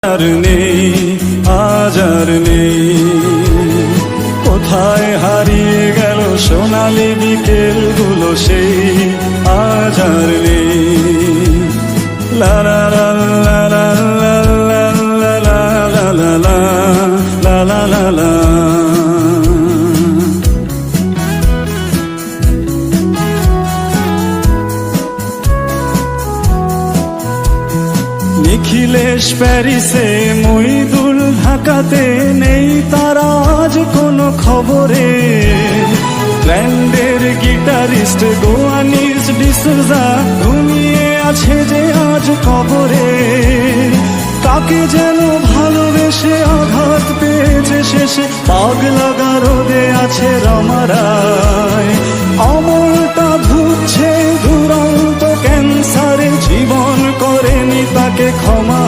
আর নেই, আজ আর নেই, কোথায় হারিয়ে গেল সোনালি বিকেলগুলো সেই আজ আর নেই। লা লা লা লা লা লা লা লা লা লা লা লা লা লা। নিখিলেশ প্যারিসে, মইদুল ঢাকাতে, নেই তারা আজ কোনো খবরে। ব্যান্ডের গিটারিস্ট গোয়ানিস ডিসুজা ঘুমিয়ে আছে যে আজ কবরে। কাকে যেন ভালোবেসে আঘাত পেয়েছে শেষে, পাগলা গারদে আছে রমারায়। অমরটা ধুচ্ছে দুরন্ত ক্যান্সারে, জীবন করেনি তাকে ক্ষমা।